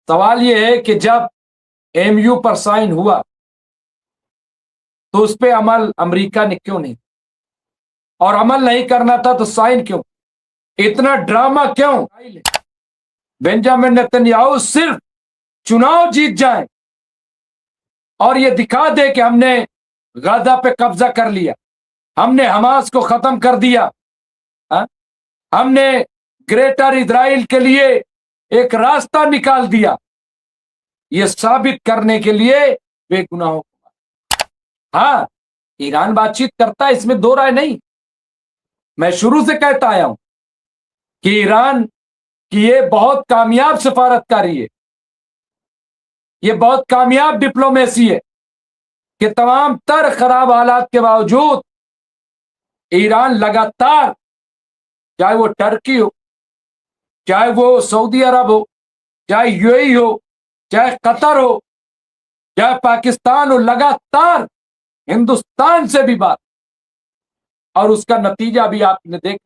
सवाल यह है कि जब एमयू पर साइन हुआ तो उस पर अमल अमेरिका ने क्यों नहीं, और अमल नहीं करना था तो साइन क्यों, इतना ड्रामा क्यों। बेंजामिन नेतन्याहू सिर्फ चुनाव जीत जाए और ये दिखा दे कि हमने गाजा पे कब्जा कर लिया, हमने हमास को खत्म कर दिया, हा? हमने ग्रेटर इजराइल के लिए एक रास्ता निकाल दिया, ये साबित करने के लिए बेगुनाहों। हाँ, ईरान बातचीत करता है, इसमें दो राय नहीं। मैं शुरू से कहता आया हूं कि ईरान की ये बहुत कामयाब सफारतकारी है, ये बहुत कामयाब डिप्लोमेसी है कि तमाम तर खराब हालात के बावजूद ईरान लगातार, चाहे वो टर्की हो, चाहे वो सऊदी अरब हो, चाहे यूएई हो, चाहे कतर हो, चाहे पाकिस्तान हो, लगातार हिंदुस्तान से भी बात, और उसका नतीजा भी आपने देखा।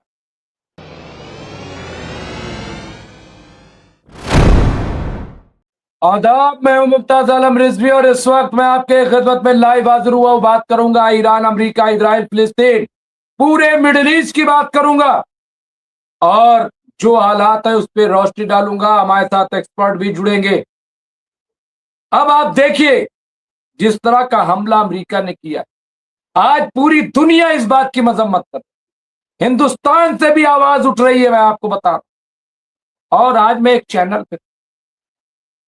आदाब, मैं हूं मुमताज आलम रिजवी और इस वक्त मैं आपके खिदमत में लाइव हाजिर हुआ हूं। बात करूंगा ईरान, अमेरिका, इजराइल, फिलिस्तीन, पूरे मिडिल ईस्ट की बात करूंगा और जो हालात है उस पर रोशनी डालूंगा। हमारे साथ एक्सपर्ट भी जुड़ेंगे। अब आप देखिए, जिस तरह का हमला अमेरिका ने किया, आज पूरी दुनिया इस बात की मजम्मत कर, हिंदुस्तान से भी आवाज उठ रही है, मैं आपको बता रहा हूं। और आज मैं एक चैनल पे,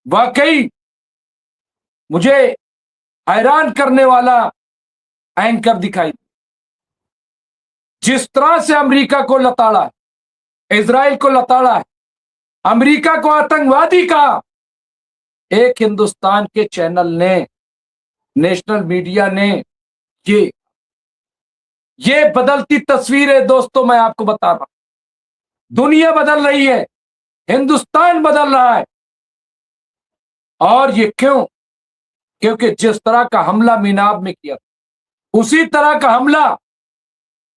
वाकई मुझे हैरान करने वाला एंकर दिखाई, जिस तरह से अमेरिका को लताड़ा है, इजराइल को लताड़ा है, अमेरिका को आतंकवादी कहा। एक हिंदुस्तान के चैनल ने, नेशनल मीडिया ने, ये बदलती तस्वीर है दोस्तों। मैं आपको बता रहा हूं, दुनिया बदल रही है, हिंदुस्तान बदल रहा है। और ये क्यों? क्योंकि जिस तरह का हमला मीनाब में किया, उसी तरह का हमला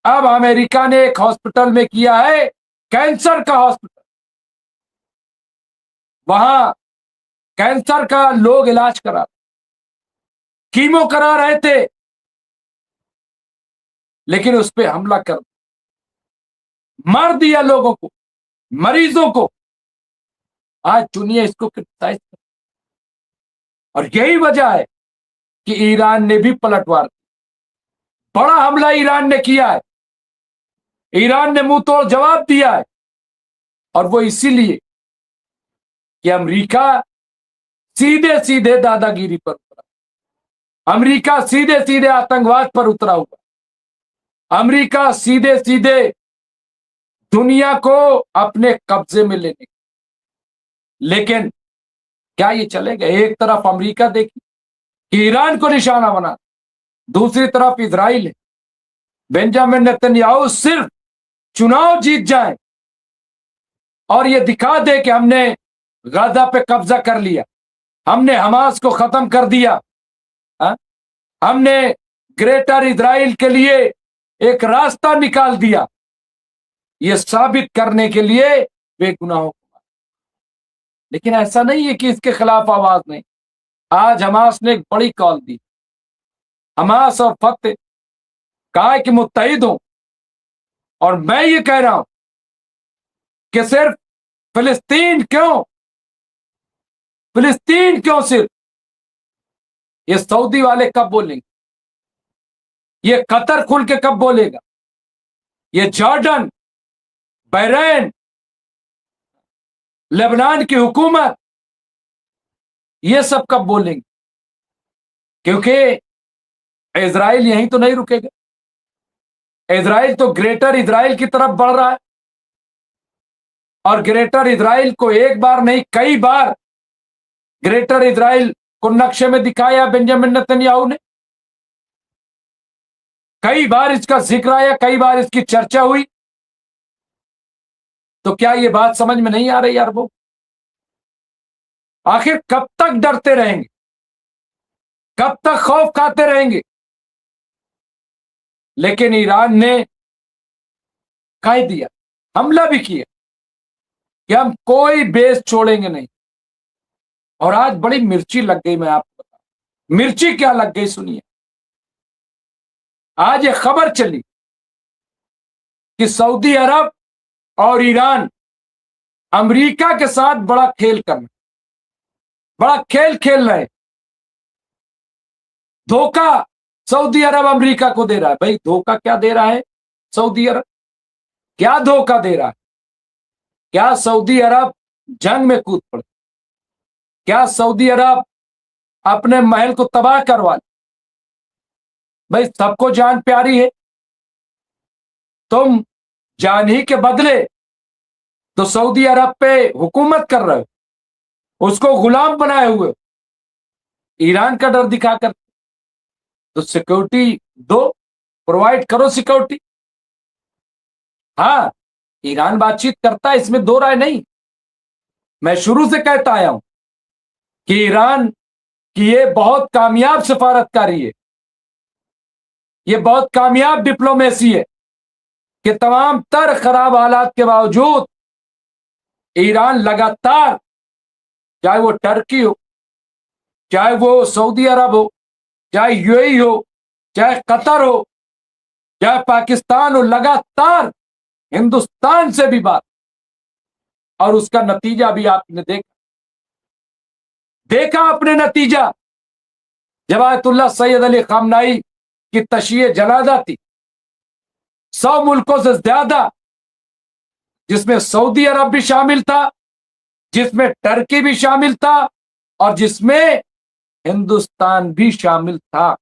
अब अमेरिका ने एक हॉस्पिटल में किया है, कैंसर का हॉस्पिटल। वहां कैंसर का लोग इलाज करा, कीमो करा रहे थे, लेकिन उस पर हमला कर मार दिया लोगों को, मरीजों को। आज दुनिया इसको क्रिटिसाइज कर, और यही वजह है कि ईरान ने भी पलटवार, बड़ा हमला ईरान ने किया है, ईरान ने मुंह तोड़ जवाब दिया है। और वो इसीलिए कि अमेरिका सीधे सीधे दादागिरी पर उतरा, अमेरिका सीधे सीधे आतंकवाद पर उतरा हुआ, अमेरिका सीधे सीधे दुनिया को अपने कब्जे में लेने। लेकिन क्या ये चलेगा? एक तरफ अमेरिका देखी कि ईरान को निशाना बना, दूसरी तरफ इजराइल है। बेंजामिन नेतन्याहू सिर्फ चुनाव जीत जाए और ये दिखा दे कि हमने गाजा पे कब्जा कर लिया, हमने हमास को खत्म कर दिया, हा? हमने ग्रेटर इजराइल के लिए एक रास्ता निकाल दिया, ये साबित करने के लिए बेगुनाहों को। लेकिन ऐसा नहीं है कि इसके खिलाफ आवाज नहीं। आज हमास ने एक बड़ी कॉल दी, हमास और फतह कहा है कि मुत्तहिद हो। और मैं ये कह रहा हूं कि सिर्फ फिलिस्तीन क्यों, फिलिस्तीन क्यों सिर्फ, ये सऊदी वाले कब बोलेंगे, ये कतर खुल के कब बोलेगा, ये जॉर्डन, बहरीन, लेबनान की हुकूमत, ये सब कब बोलेंगे? क्योंकि इजराइल यहीं तो नहीं रुकेगा, इजराइल तो ग्रेटर इजराइल की तरफ बढ़ रहा है। और ग्रेटर इजराइल को एक बार नहीं, कई बार ग्रेटर इजराइल को नक्शे में दिखाया बेंजामिन नेतन्याहू ने, कई बार इसका जिक्र आया, कई बार इसकी चर्चा हुई। तो क्या ये बात समझ में नहीं आ रही यार? वो आखिर कब तक डरते रहेंगे, कब तक खौफ खाते रहेंगे? लेकिन ईरान ने कह दिया, हमला भी किया कि हम कोई बेस छोड़ेंगे नहीं, और आज बड़ी मिर्ची लग गई। मैं आपको बता, मिर्ची क्या लग गई सुनिए। आज ये खबर चली कि सऊदी अरब और ईरान अमेरिका के साथ बड़ा खेल करना, बड़ा खेल खेल रहे। धोखा सऊदी अरब अमेरिका को दे रहा है। भाई धोखा क्या दे रहा है सऊदी अरब? क्या धोखा दे रहा है? क्या सऊदी अरब जंग में कूद पड़े? क्या सऊदी अरब अपने महल को तबाह करवा ले? भाई सबको जान प्यारी है। तुम जान ही के बदले तो सऊदी अरब पे हुकूमत कर रहे हो, उसको गुलाम बनाए हुए, ईरान का डर दिखाकर। तो सिक्योरिटी दो, प्रोवाइड करो सिक्योरिटी। हाँ, ईरान बातचीत करता है, इसमें दो राय नहीं। मैं शुरू से कहता आया हूं कि ईरान की ये बहुत कामयाब सफारतकारी है, ये बहुत कामयाब डिप्लोमेसी है कि तमाम तर खराब हालात के बावजूद ईरान लगातार, चाहे वो टर्की हो, चाहे वो सऊदी अरब हो, चाहे यूएई हो, चाहे कतर हो, चाहे पाकिस्तान हो, लगातार हिंदुस्तान से भी बात। और उसका नतीजा भी आपने देखा आपने नतीजा। जब आयतुल्लाह सैयद अली खामनाई की तशय्ये जनाजा थी, 100 मुल्कों से ज्यादा, जिसमें सऊदी अरब भी शामिल था, जिसमें टर्की भी शामिल था और जिसमें हिंदुस्तान भी शामिल था।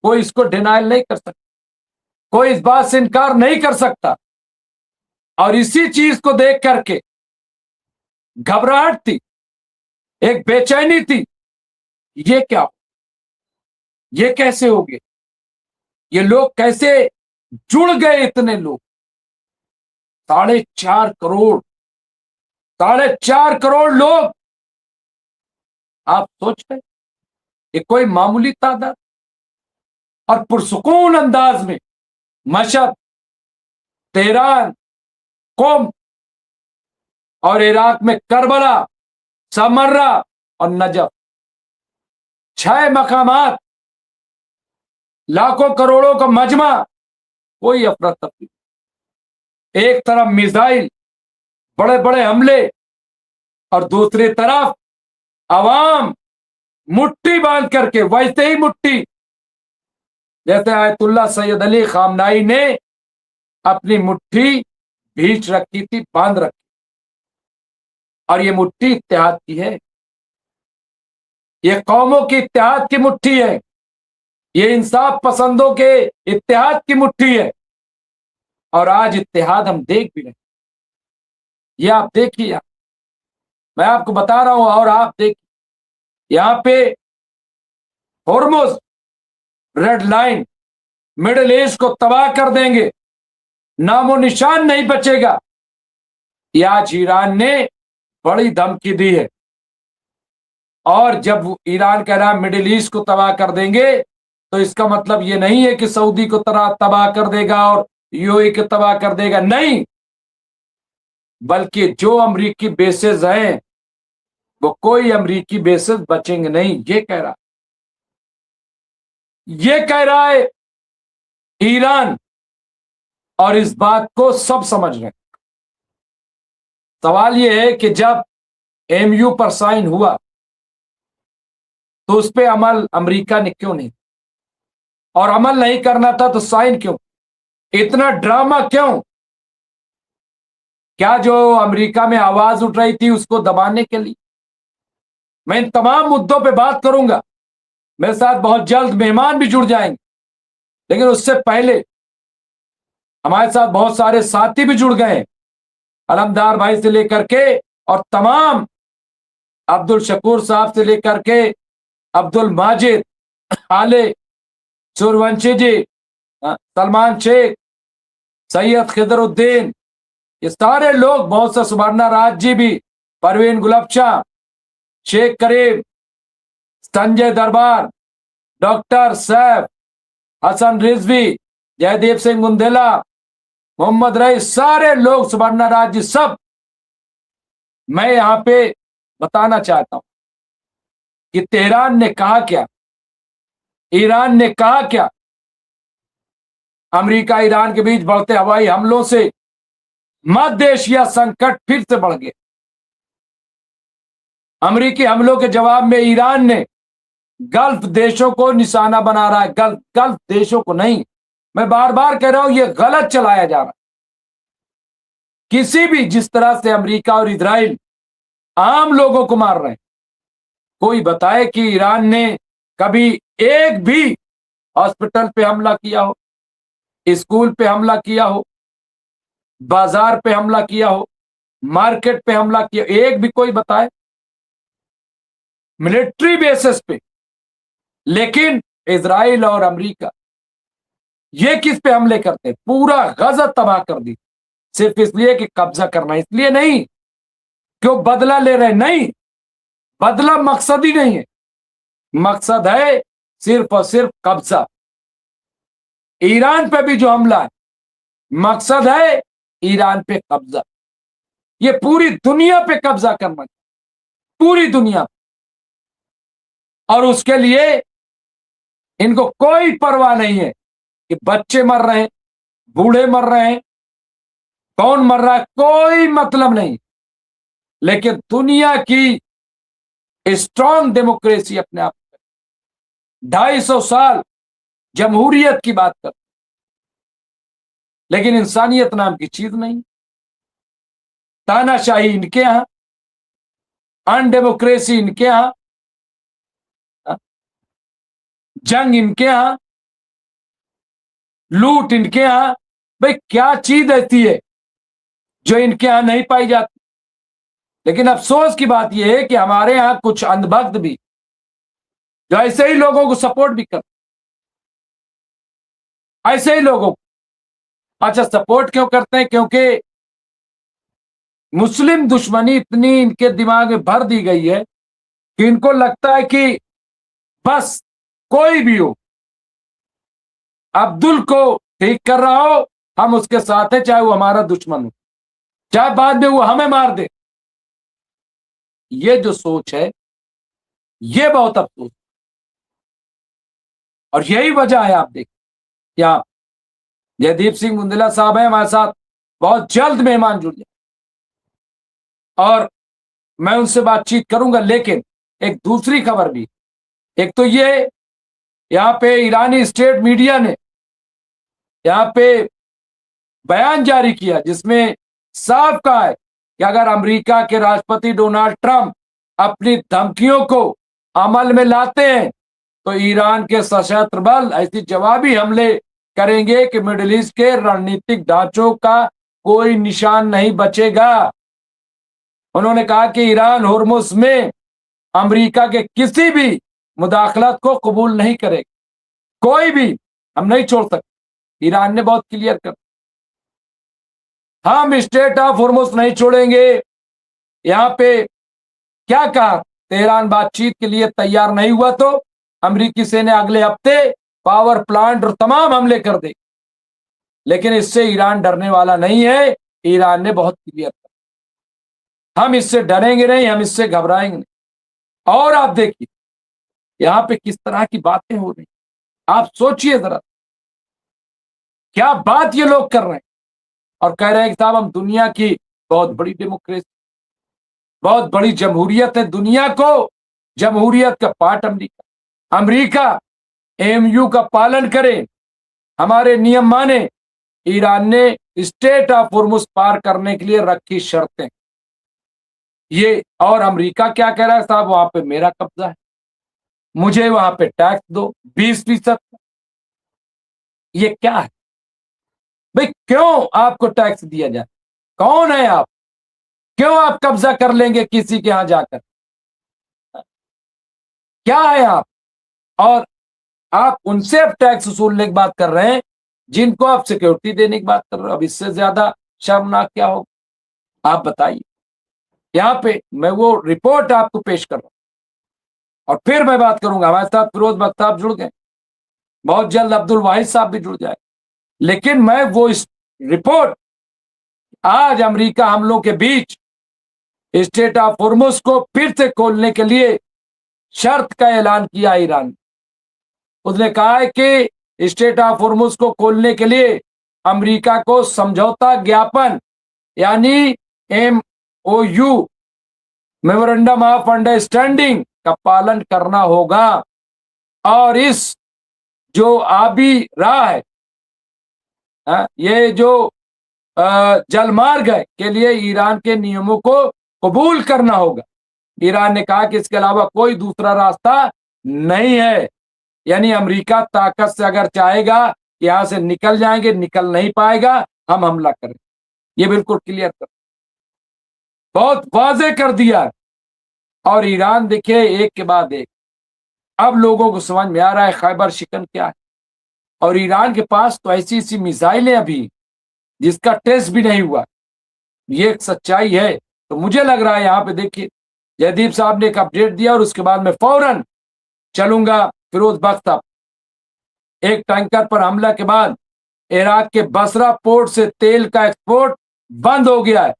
कोई इसको डिनाइल नहीं कर सकता, कोई इस बात से इनकार नहीं कर सकता। और इसी चीज को देख करके घबराहट थी, एक बेचैनी थी। ये क्या, ये कैसे हो गए, ये लोग कैसे जुड़ गए, इतने लोग, 4.5 करोड़, 4.5 करोड़ लोग। आप सोच रहे ये कोई मामूली तादाद? और पुरसुकून अंदाज में मशहद, तेहरान, कोम और इराक में करबला, समर्रा और नजफ, 6 मकामात, लाखों करोड़ों का मजमा, कोई अफरा तफरी। एक तरफ मिसाइल, बड़े बड़े हमले, और दूसरी तरफ अवाम मुट्ठी बांध करके, वैसे ही मुट्ठी जैसे आयतुल्लाह सैयद अली खामनाई ने अपनी मुट्ठी भींच रखी थी, बांध रखी। और ये मुट्ठी इत्तेहाद की है, ये कौमों की इत्तेहाद की मुट्ठी है, ये इंसाफ पसंदों के इत्तेहाद की मुट्ठी है। और आज इत्तेहाद हम देख भी रहे, ये आप देखिए, मैं आपको बता रहा हूं। और आप देखिए, यहां पे Hormuz red line, middle east को तबाह कर देंगे, नामो निशान नहीं बचेगा। ये आज ईरान ने बड़ी धमकी दी है। और जब ईरान कह रहा है मिडिल ईस्ट को तबाह कर देंगे, तो इसका मतलब ये नहीं है कि सऊदी को तबाह कर देगा और यूएई को तबाह कर देगा, नहीं। बल्कि जो अमेरिकी बेसेस हैं, वो कोई अमेरिकी बेसेस बचेंगे नहीं, ये कह रहा, ये कह रहा है ईरान। और इस बात को सब समझ रहे हैं। सवाल यह है कि जब एमयू पर साइन हुआ तो उस पर अमल अमेरिका ने क्यों नहीं, और अमल नहीं करना था तो साइन क्यों, इतना ड्रामा क्यों? क्या जो अमेरिका में आवाज उठ रही थी उसको दबाने के लिए? मैं इन तमाम मुद्दों पे बात करूंगा। मेरे साथ बहुत जल्द मेहमान भी जुड़ जाएंगे, लेकिन उससे पहले हमारे साथ बहुत सारे साथी भी जुड़ गए, अलमदार भाई से लेकर के और तमाम, अब्दुल शकूर साहब से लेकर के अब्दुल माजिद, आले सूर्यवंशी जी, सलमान शेख, सैयद खिदरुद्दीन, ये सारे लोग, बहुत सा सुबर्णा राज जी भी, परवीन गुलबशाह, शेख करीम, संजय दरबार, डॉक्टर सैफ, हसन रिजवी, जयदीप सिंह बुंदेला, मोहम्मद रईस, सारे लोग, सुबर्णा राज जी, सब मैं यहां पे बताना चाहता हूं कि तेहरान ने कहा क्या, ईरान ने कहा क्या। अमेरिका ईरान के बीच बढ़ते हवाई हमलों से मध्य एशिया संकट फिर से बढ़ गया। अमेरिकी हमलों के जवाब में ईरान ने गल्फ देशों को निशाना बना रहा है। गल्फ देशों को नहीं, मैं बार बार कह रहा हूं, यह गलत चलाया जा रहा है। किसी भी जिस तरह से अमेरिका और इजराइल आम लोगों को मार रहे हैं, कोई बताए कि ईरान ने कभी एक भी हॉस्पिटल पे हमला किया हो, स्कूल पे हमला किया हो, बाजार पे हमला किया हो, मार्केट पे हमला किया, एक भी कोई बताए मिलिट्री बेसिस पे। लेकिन इजराइल और अमेरिका ये किस पे हमले करते, पूरा गजा तबाह कर दी, सिर्फ इसलिए कि कब्जा करना, इसलिए नहीं क्यों बदला ले रहे, नहीं, बदला मकसद ही नहीं है। मकसद है सिर्फ और सिर्फ कब्जा। ईरान पे भी जो हमला है, मकसद है ईरान पे कब्जा। ये पूरी दुनिया पे कब्जा करना, पूरी दुनिया पे। और उसके लिए इनको कोई परवाह नहीं है कि बच्चे मर रहे हैं, बूढ़े मर रहे हैं, कौन मर रहा है, कोई मतलब नहीं। लेकिन दुनिया की स्ट्रांग डेमोक्रेसी अपने आप 250 साल जमहूरियत की बात कर, लेकिन इंसानियत नाम की चीज नहीं। तानाशाही इनके यहां, अनडेमोक्रेसी इनके यहां, जंग इनके यहां, लूट इनके यहां। भाई क्या चीज ऐसी है जो इनके यहां नहीं पाई जाती। लेकिन अफसोस की बात यह है कि हमारे यहां कुछ अंधभक्त भी जो ऐसे ही लोगों को सपोर्ट भी करते, ऐसे ही लोगों को। अच्छा, सपोर्ट क्यों करते हैं? क्योंकि मुस्लिम दुश्मनी इतनी इनके दिमाग में भर दी गई है कि इनको लगता है कि बस कोई भी हो, अब्दुल को ठीक कर रहा हो, हम उसके साथ हैं, चाहे वो हमारा दुश्मन हो, चाहे बाद में वो हमें मार दे। ये जो सोच है, ये बहुत अफसोस। और यही वजह है, आप देखिए क्या जयदीप सिंह बुंदेला साहब हैं हमारे साथ, बहुत जल्द मेहमान जुड़ जाए और मैं उनसे बातचीत करूंगा। लेकिन एक दूसरी खबर भी, एक तो ये यहां पे ईरानी स्टेट मीडिया ने यहां पे बयान जारी किया जिसमें साफ कहा है कि अगर अमेरिका के राष्ट्रपति डोनाल्ड ट्रंप अपनी धमकियों को अमल में लाते हैं तो ईरान के सशस्त्र बल ऐसी जवाबी हमले करेंगे कि मिडिल ईस्ट के रणनीतिक ढांचों का कोई निशान नहीं बचेगा। उन्होंने कहा कि ईरान होर्मुज में अमेरिका के किसी भी मुदाखलत को कबूल नहीं करेगा, कोई भी हम नहीं छोड़ सकते। ईरान ने बहुत क्लियर कर, हम स्टेट ऑफ होर्मुज नहीं छोड़ेंगे। यहां पे क्या कहा, तेहरान बातचीत के लिए तैयार नहीं हुआ तो अमेरिकी सेना अगले हफ्ते पावर प्लांट और तमाम हमले कर देगी। लेकिन इससे ईरान डरने वाला नहीं है। ईरान ने बहुत क्लियर कर, हम इससे डरेंगे नहीं, हम इससे घबराएंगे नहीं। और आप देखिए यहां पे किस तरह की बातें हो रही, आप सोचिए जरा, क्या बात ये लोग कर रहे हैं और कह रहे हैं कि साहब हम दुनिया की बहुत बड़ी डेमोक्रेसी, बहुत बड़ी जमहूरियत है, दुनिया को जमहूरियत का पार्ट अमेरिका, अमेरिका एमयू का पालन करे, हमारे नियम माने। ईरान ने स्टेट ऑफ होर्मुज पार करने के लिए रखी शर्तें ये, और अमेरिका क्या कह रहा है, साहब वहां पे मेरा कब्जा है, मुझे वहां पे टैक्स दो 20%। ये क्या है भाई, क्यों आपको टैक्स दिया जाए? कौन है आप? क्यों आप कब्जा कर लेंगे किसी के यहां जाकर? क्या है आप? और आप उनसे अब टैक्स वसूलने की बात कर रहे हैं जिनको आप सिक्योरिटी देने की बात कर रहे हो। अब इससे ज्यादा शर्मनाक क्या होगा, आप बताइए। यहां पे मैं वो रिपोर्ट आपको पेश कर रहा हूं और फिर मैं बात करूंगा। हमारे साथ फिरोज बख्त साहब जुड़ गए, बहुत जल्द अब्दुल वाहिद साहब भी जुड़ जाए। लेकिन मैं वो इस रिपोर्ट, आज अमेरिका हमलों के बीच स्टेट ऑफ होर्मुज को फिर से खोलने के लिए शर्त का ऐलान किया ईरान। उसने कहा है कि स्टेट ऑफ होर्मुज को खोलने के लिए अमेरिका को समझौता ज्ञापन यानी MOU मेमोरेंडम ऑफ अंडरस्टैंडिंग का पालन करना होगा और इस जो आ भी रहा है ये जो जलमार्ग है के लिए ईरान के नियमों को कबूल करना होगा। ईरान ने कहा कि इसके अलावा कोई दूसरा रास्ता नहीं है, यानी अमेरिका ताकत से अगर चाहेगा यहां से निकल जाएंगे, निकल नहीं पाएगा, हम हमला करें। ये बिल्कुल क्लियर कर, बहुत वाज़ेह कर दिया। और ईरान देखिए एक के बाद एक, अब लोगों को समझ में आ रहा है खैबर शिकन क्या है। और ईरान के पास तो ऐसी ऐसी मिसाइलें अभी जिसका टेस्ट भी नहीं हुआ, ये एक सच्चाई है। तो मुझे लग रहा है यहाँ पे देखिए जयदीप साहब ने एक अपडेट दिया और उसके बाद मैं फौरन चलूंगा फिरोज बख्त साहब। एक टैंकर पर हमला के बाद इराक के बसरा पोर्ट से तेल का एक्सपोर्ट बंद हो गया है,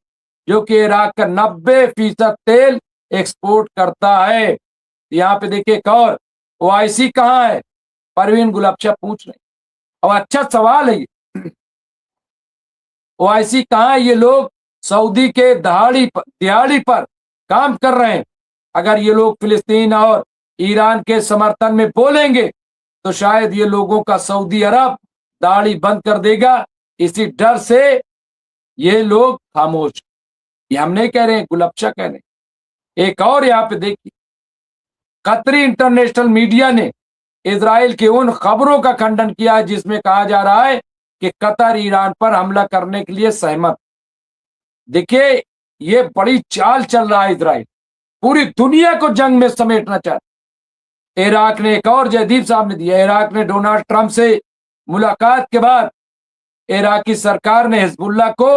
जो कि इराक का 90% तेल एक्सपोर्ट करता है। यहाँ पे देखिए एक और OIC कहाँ है, परवीन गुलबशा पूछ रहे। और अच्छा सवाल है ये, OIC कहाँ है? ये लोग सऊदी के दिहाड़ी पर काम कर रहे हैं। अगर ये लोग फिलिस्तीन और ईरान के समर्थन में बोलेंगे तो शायद ये लोगों का सऊदी अरब दाढ़ी बंद कर देगा। इसी डर से ये लोग खामोश। ये हम नहीं कह रहे हैं, गुलबशा कह रहे हैं। एक और यहाँ पे देखिए कतरी इंटरनेशनल मीडिया ने इजराइल की उन खबरों का खंडन किया है जिसमें कहा जा रहा है कि कतर ईरान पर हमला करने के लिए सहमत। देखिए ये बड़ी चाल चल रहा है, इजराइल पूरी दुनिया को जंग में समेटना चाहता। इराक ने एक और जयदीप साहब ने दिया, इराक ने डोनाल्ड ट्रंप से मुलाकात के बाद इराकी सरकार ने हिजबुल्लाह को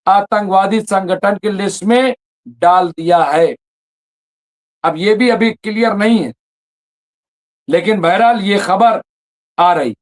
आतंकवादी संगठन की लिस्ट में डाल दिया है। अब ये भी अभी क्लियर नहीं है, लेकिन बहरहाल ये खबर आ रही।